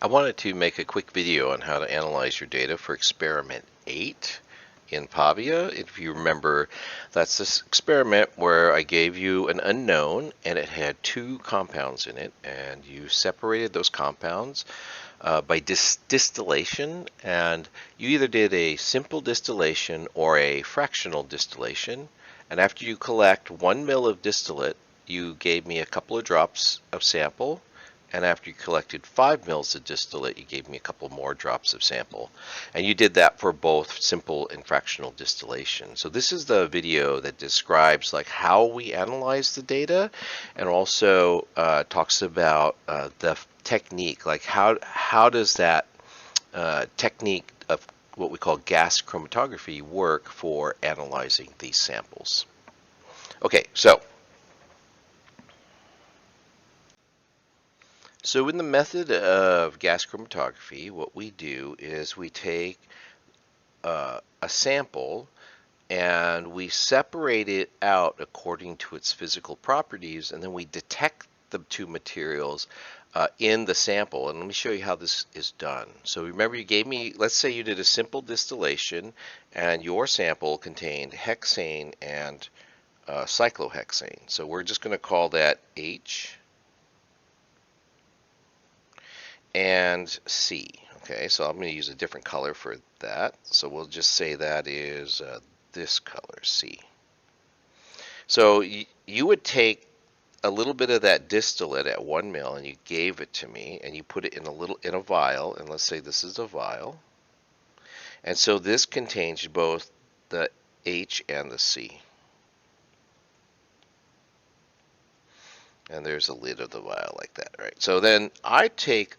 I wanted to make a quick video on how to analyze your data for experiment 8 in Pavia. If you remember, that's this experiment where I gave you an unknown and it had two compounds in it, and you separated those compounds by distillation, and you either did a simple distillation or a fractional distillation. And after you collect 1 ml of distillate, you gave me a couple of drops of sample, and after you collected 5 ml of distillate, you gave me a couple more drops of sample. And you did that for both simple and fractional distillation. So this is the video that describes like how we analyze the data, and also talks about the technique, like how does that technique of what we call gas chromatography work for analyzing these samples. Okay, so in the method of gas chromatography, what we do is we take a sample and we separate it out according to its physical properties, and then we detect the two materials in the sample. And let me show you how this is done. So remember, you gave me, let's say you did a simple distillation and your sample contained hexane and cyclohexane. So we're just going to call that H and C. Okay, so I'm going to use a different color for that. So we'll just say that is this color, C. So you would take a little bit of that distillate at 1 ml and you gave it to me, and you put it in a vial, and let's say this is a vial. And so this contains both the H and the C. And there's a lid of the vial like that, right? So then I take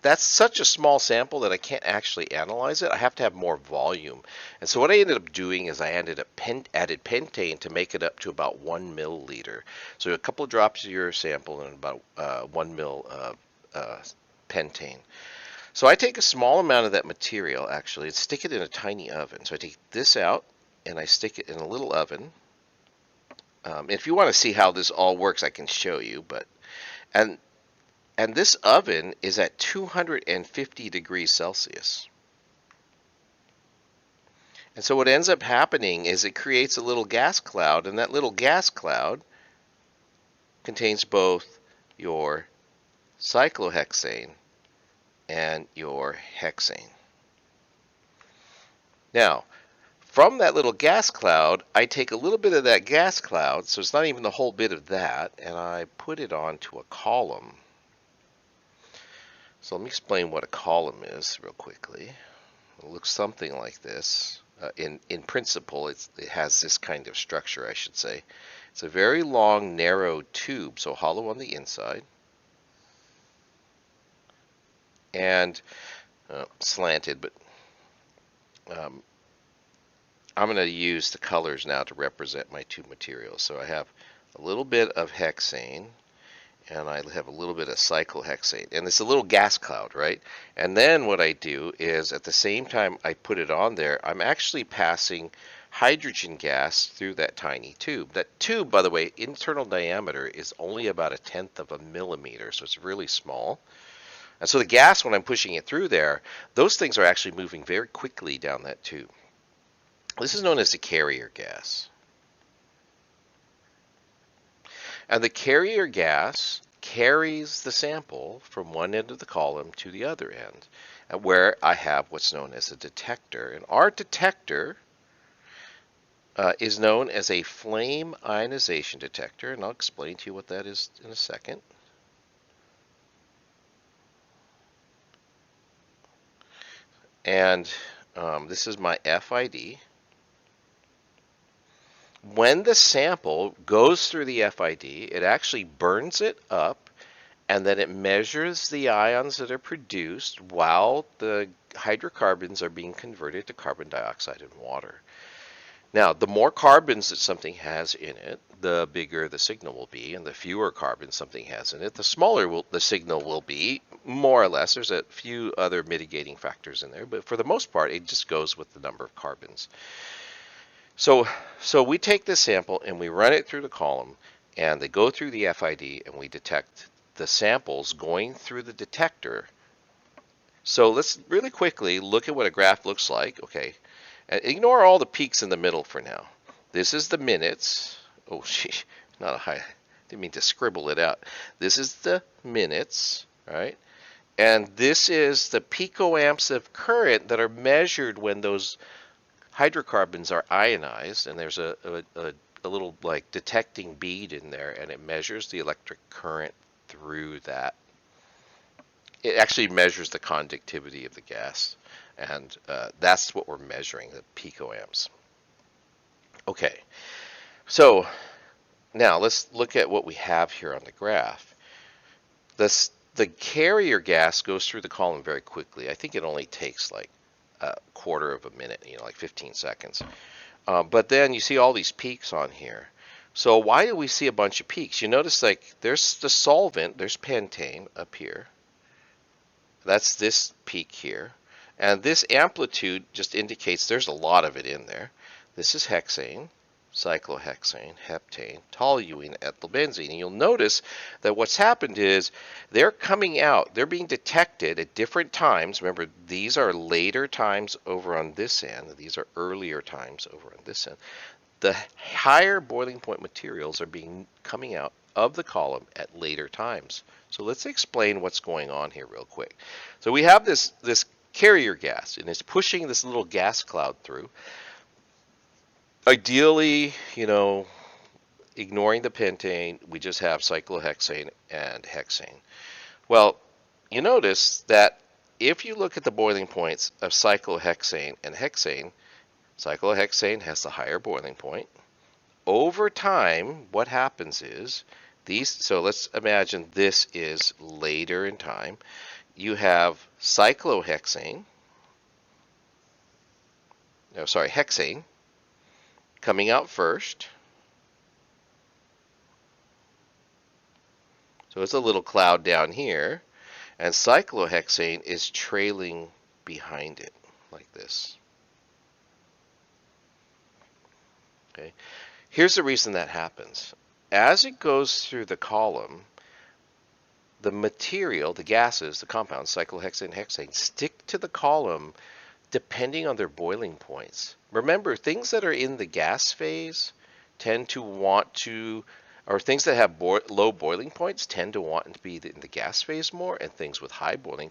that's such a small sample that I can't actually analyze it. I have to have more volume. And so what I ended up doing is I added pentane to make it up to about 1 milliliter. So a couple of drops of your sample and about 1 ml pentane. So I take a small amount of that material actually and stick it in a tiny oven. So I take this out and I stick it in a little oven. If you want to see how this all works, I can show you. And this oven is at 250 degrees Celsius. And so what ends up happening is it creates a little gas cloud, and that little gas cloud contains both your cyclohexane and your hexane. Now, from that little gas cloud, I take a little bit of that gas cloud, so it's not even the whole bit of that, and I put it onto a column. So let me explain what a column is real quickly. It looks something like this. In principle, it has this kind of structure, I should say. It's a very long, narrow tube, so hollow on the inside, and slanted, but I'm going to use the colors now to represent my two materials. So I have a little bit of hexane, and I have a little bit of cyclohexane, and it's a little gas cloud, right? And then what I do is at the same time I put it on there, I'm actually passing hydrogen gas through that tiny tube. That tube, by the way, internal diameter is only about 1/10 of a millimeter, so it's really small. And so the gas, when I'm pushing it through there, those things are actually moving very quickly down that tube. This is known as the carrier gas. And the carrier gas carries the sample from one end of the column to the other end, where I have what's known as a detector. And our detector is known as a flame ionization detector, and I'll explain to you what that is in a second. And this is my FID. When the sample goes through the FID, it actually burns it up, and then it measures the ions that are produced while the hydrocarbons are being converted to carbon dioxide and water. Now, the more carbons that something has in it, the bigger the signal will be, and the fewer carbons something has in it, the smaller the signal will be, more or less. There's a few other mitigating factors in there, but for the most part, it just goes with the number of carbons. So we take this sample and we run it through the column, and they go through the FID, and we detect the samples going through the detector So let's really quickly look at what a graph looks like. Okay, and ignore all the peaks in the middle for now. This is the minutes. Oh, sheesh, not a high. Didn't mean to scribble it out. This is the minutes, right? And this is the picoamps of current that are measured when those hydrocarbons are ionized, and there's a little like detecting bead in there, and it measures the electric current through that. It actually measures the conductivity of the gas, and that's what we're measuring, the picoamps. Okay, so now let's look at what we have here on the graph. The carrier gas goes through the column very quickly. I think it only takes like a quarter of a minute, like 15 seconds. But then you see all these peaks on here. So why do we see a bunch of peaks? You notice like there's the solvent, there's pentane up here. That's this peak here. And this amplitude just indicates there's a lot of it in there. This is hexane, cyclohexane, heptane, toluene, ethylbenzene. And you'll notice that what's happened is they're coming out. They're being detected at different times. Remember, these are later times over on this end. These are earlier times over on this end. The higher boiling point materials are coming out of the column at later times. So let's explain what's going on here real quick. So we have this carrier gas, and it's pushing this little gas cloud through. Ideally, ignoring the pentane, we just have cyclohexane and hexane. Well, you notice that if you look at the boiling points of cyclohexane and hexane, cyclohexane has the higher boiling point. Over time, what happens is so let's imagine this is later in time. You have hexane coming out first. So it's a little cloud down here, and cyclohexane is trailing behind it like this. Okay. Here's the reason that happens. As it goes through the column, the material, the gases, the compounds, cyclohexane, hexane, stick to the column depending on their boiling points. Remember, things that are in the gas phase tend to want to, or things that have low boiling points tend to want to be in the gas phase more, and things with high boiling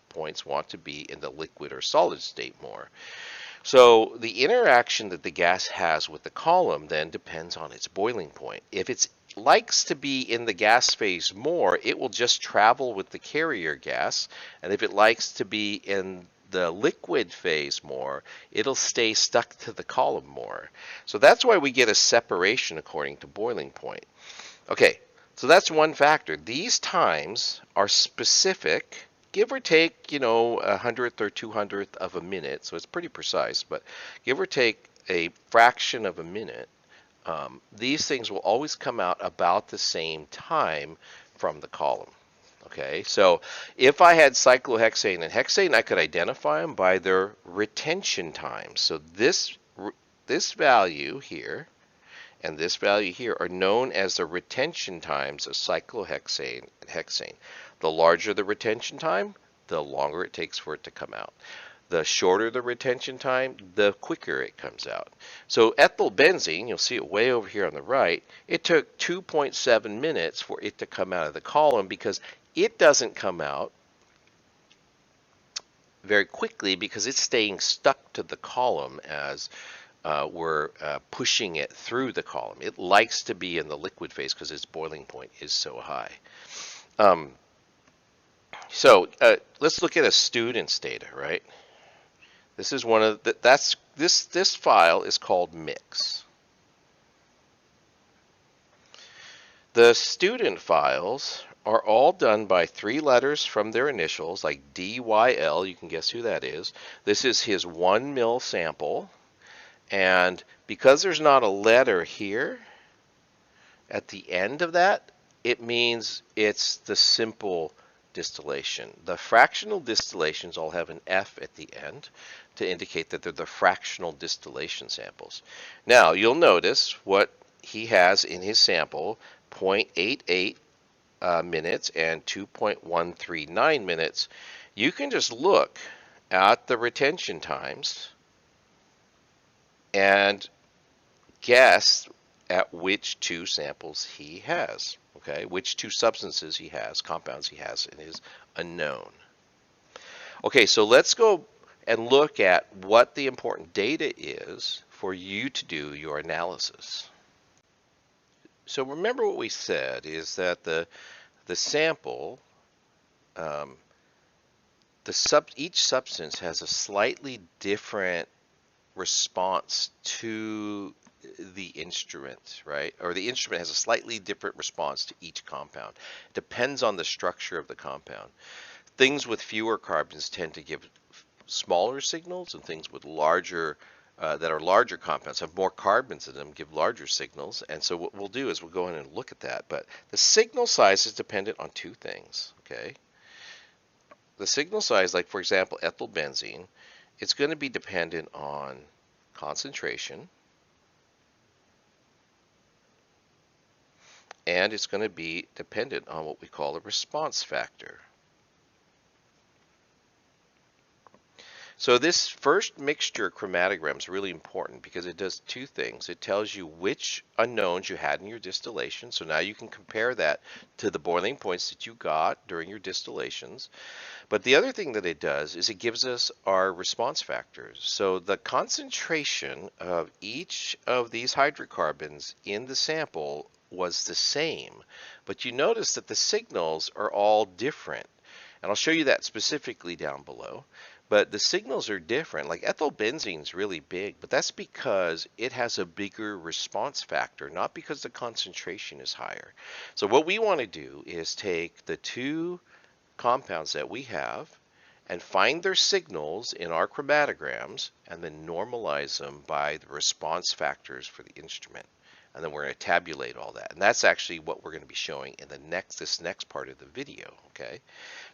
points want to be in the liquid or solid state more. So the interaction that the gas has with the column then depends on its boiling point. If it likes to be in the gas phase more, it will just travel with the carrier gas. And if it likes to be in the liquid phase more, it'll stay stuck to the column more. So that's why we get a separation according to boiling point. Okay, so that's one factor. These times are specific, give or take, a hundredth or 200th of a minute. So it's pretty precise, but give or take a fraction of a minute. These things will always come out about the same time from the column. Okay, so if I had cyclohexane and hexane, I could identify them by their retention times. So this value here and this value here are known as the retention times of cyclohexane and hexane. The larger the retention time, the longer it takes for it to come out. The shorter the retention time, the quicker it comes out. So ethylbenzene, you'll see it way over here on the right, it took 2.7 minutes for it to come out of the column because it doesn't come out very quickly because it's staying stuck to the column as we're pushing it through the column. It likes to be in the liquid phase because its boiling point is so high. So let's look at a student's data, right? This is one of this file is called mix. The student files are all done by 3 letters from their initials, like DYL. You can guess who that is. This is his 1 mil sample. And because there's not a letter here at the end of that, it means it's the simple distillation. The fractional distillations all have an F at the end to indicate that they're the fractional distillation samples. Now, you'll notice what he has in his sample, 0.88 minutes and 2.139 minutes, you can just look at the retention times and guess at which two samples he has, okay? Which two substances he has, compounds he has in his unknown. Okay, so let's go and look at what the important data is for you to do your analysis. So remember what we said is that the sample, um, each substance has a slightly different response to the instrument, right? Or the instrument has a slightly different response to each compound. It depends on the structure of the compound. Things with fewer carbons tend to give smaller signals, and things with larger that are larger compounds have more carbons in them, give larger signals. And so what we'll do is we'll go in and look at that. But the signal size is dependent on two things, okay? The signal size, like for example, ethylbenzene, it's going to be dependent on concentration, and it's going to be dependent on what we call a response factor. So this first mixture chromatogram is really important because it does two things. It tells you which unknowns you had in your distillation, so now you can compare that to the boiling points that you got during your distillations. But the other thing that it does is it gives us our response factors. So the concentration of each of these hydrocarbons in the sample was the same, but you notice that the signals are all different. And I'll show you that specifically down below. But the signals are different. Like ethylbenzene is really big, but that's because it has a bigger response factor, not because the concentration is higher. So what we want to do is take the two compounds that we have and find their signals in our chromatograms and then normalize them by the response factors for the instrument. And then we're going to tabulate all that. And that's actually what we're going to be showing in this next part of the video, okay?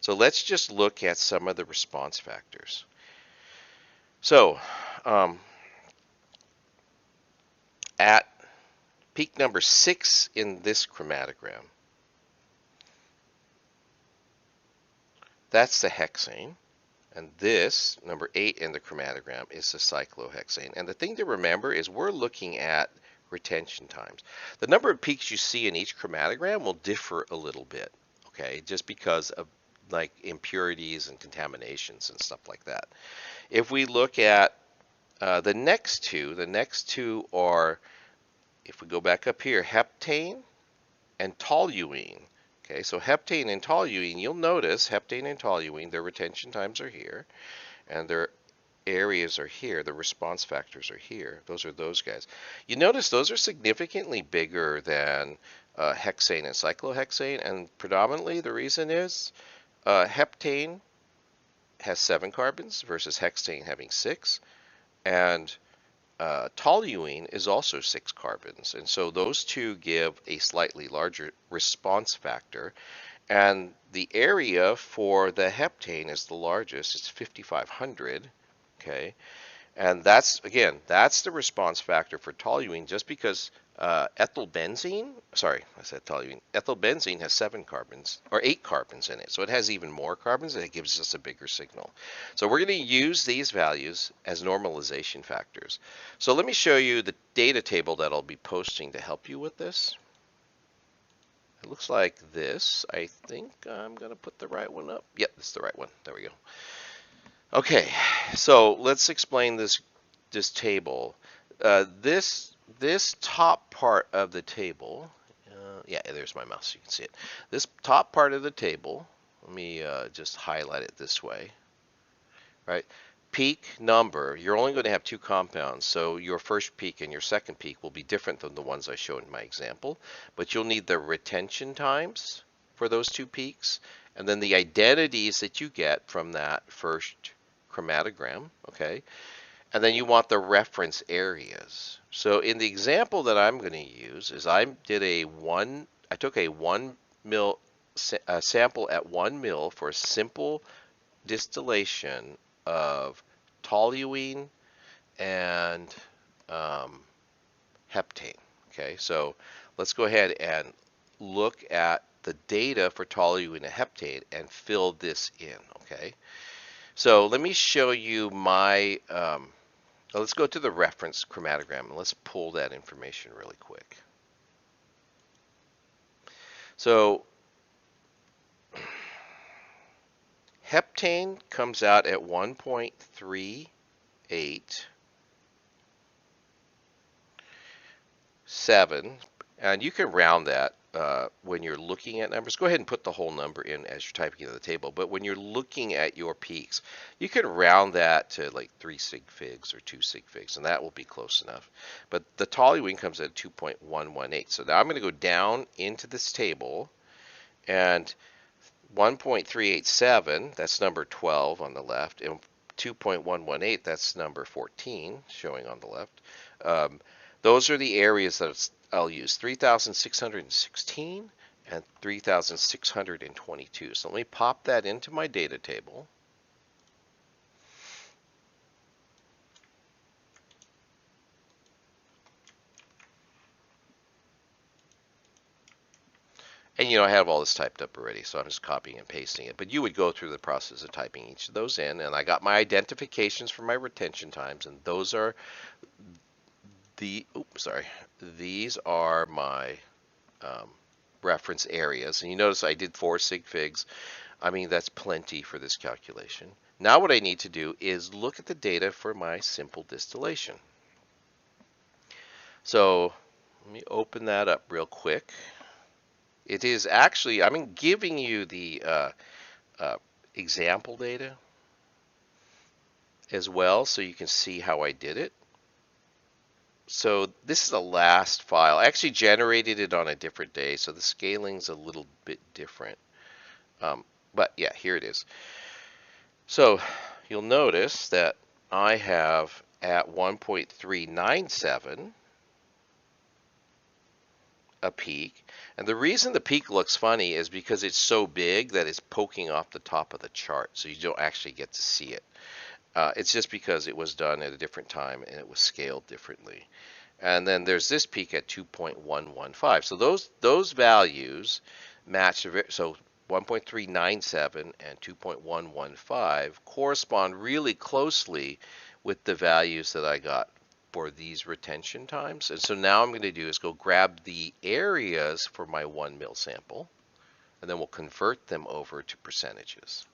So let's just look at some of the response factors. So at peak number 6 in this chromatogram, that's the hexane. And this, number 8 in the chromatogram, is the cyclohexane. And the thing to remember is we're looking at retention times. The number of peaks you see in each chromatogram will differ a little bit, okay, just because of like impurities and contaminations and stuff like that. If we look at the next two are, if we go back up here, heptane and toluene. Okay, so heptane and toluene, you'll notice heptane and toluene, their retention times are here, and their areas are here, the response factors are here. Those are those guys. You notice those are significantly bigger than hexane and cyclohexane, and predominantly the reason is heptane has 7 carbons versus hexane having 6, and toluene is also 6 carbons, and so those two give a slightly larger response factor. And the area for the heptane is the largest, it's 5,500, okay? And that's, again, that's the response factor for toluene, just because ethylbenzene has 7 carbons, or 8 carbons in it. So it has even more carbons, and it gives us a bigger signal. So we're going to use these values as normalization factors. So let me show you the data table that I'll be posting to help you with this. It looks like this. I think I'm going to put the right one up. Yep, this is the right one. There we go. Okay, so let's explain this table. This top part of the table, yeah, there's my mouse, you can see it. This top part of the table, let me just highlight it this way, right? Peak number, you're only going to have 2 compounds, so your first peak and your second peak will be different than the ones I showed in my example, but you'll need the retention times for those 2 peaks, and then the identities that you get from that first chromatogram, okay? And then you want the reference areas. So in the example that I'm going to use is I took a 1 mil sample at 1 mil for a simple distillation of toluene and heptane. Okay, so let's go ahead and look at the data for toluene and heptane and fill this in, okay? So let me show you my, let's go to the reference chromatogram and let's pull that information really quick. So heptane comes out at 1.387, and you can round that when you're looking at numbers. Go ahead and put the whole number in as you're typing into the table, but when you're looking at your peaks, you can round that to like 3 sig figs or 2 sig figs, and that will be close enough. But the toluene comes at 2.118. So now I'm going to go down into this table, and 1.387, that's number 12 on the left, and 2.118, that's number 14, showing on the left. Those are the areas that I'll use, 3,616 and 3,622. So let me pop that into my data table. And I have all this typed up already, so I'm just copying and pasting it. But you would go through the process of typing each of those in, and I got my identifications for my retention times, and those are these are my reference areas. And you notice I did 4 sig figs. I mean, that's plenty for this calculation. Now what I need to do is look at the data for my simple distillation. So let me open that up real quick. It is actually, I'm giving you the example data as well, so you can see how I did it. So this is the last file. I actually generated it on a different day, so the scaling's a little bit different. But yeah, here it is. So you'll notice that I have at 1.397 a peak. And the reason the peak looks funny is because it's so big that it's poking off the top of the chart, so you don't actually get to see it. It's just because it was done at a different time and it was scaled differently. And then there's this peak at 2.115. So those values match. So 1.397 and 2.115 correspond really closely with the values that I got for these retention times. And so now I'm going to do is go grab the areas for my 1 mil sample, and then we'll convert them over to percentages.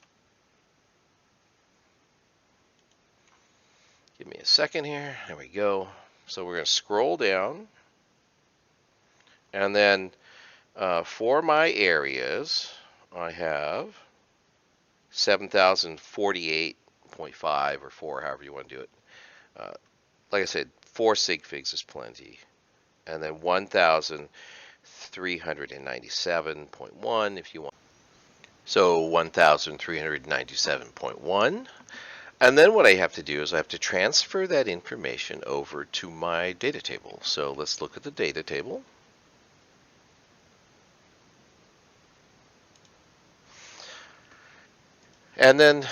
Give me a second here. There we go. So we're going to scroll down, and then for my areas, I have 7,048.5 or 4, however you want to do it. Like I said, 4 sig figs is plenty. And then 1,397.1 if you want. So 1,397.1. And then what I have to do is I have to transfer that information over to my data table. So let's look at the data table. And then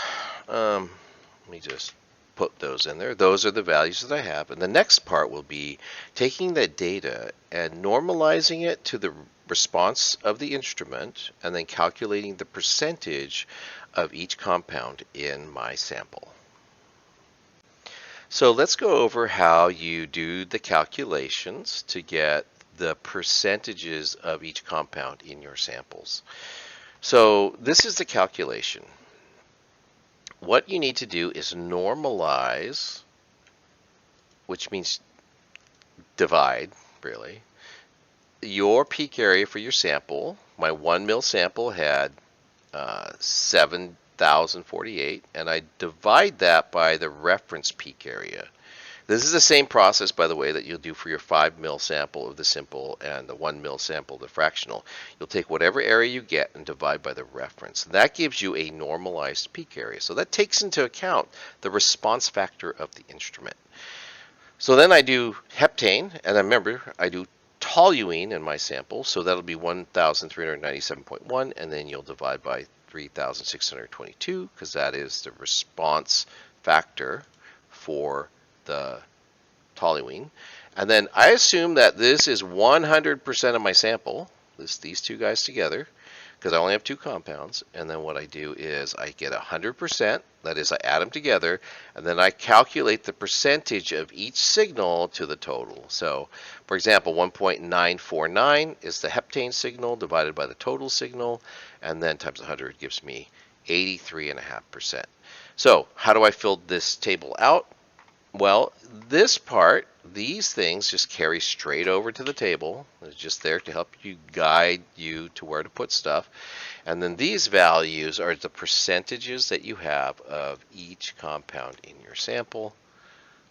let me just put those in there. Those are the values that I have. And the next part will be taking that data and normalizing it to the response of the instrument, and then calculating the percentage of each compound in my sample. So let's go over how you do the calculations to get the percentages of each compound in your samples. So this is the calculation. What you need to do is normalize, which means divide, really, your peak area for your sample. My 1 mil sample had 7,048, and I divide that by the reference peak area. This is the same process, by the way, that you'll do for your 5 mil sample of the simple and the 1 mil sample of the fractional. You'll take whatever area you get and divide by the reference. That gives you a normalized peak area. So that takes into account the response factor of the instrument. So then I do heptane, and remember, I do toluene in my sample, so that'll be 1,397.1, and then you'll divide by 3,622, because that is the response factor for the toluene. And then I assume that this is 100% of my sample, these two guys together, because I only have two compounds. And then what I do is I get 100%, that is I add them together, and then I calculate the percentage of each signal to the total. So for example, 1.949 is the heptane signal divided by the total signal, and then times 100 gives me 83.5%. So how do I fill this table out? Well, this part, these things just carry straight over to the table. It's just there to help you guide you to where to put stuff. And then these values are the percentages that you have of each compound in your sample.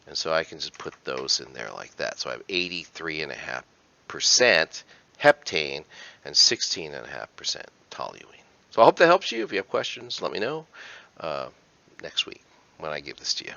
And so I can just put those in there like that. So I have 83.5% heptane and 16.5% toluene. So I hope that helps you. If you have questions, let me know next week when I give this to you.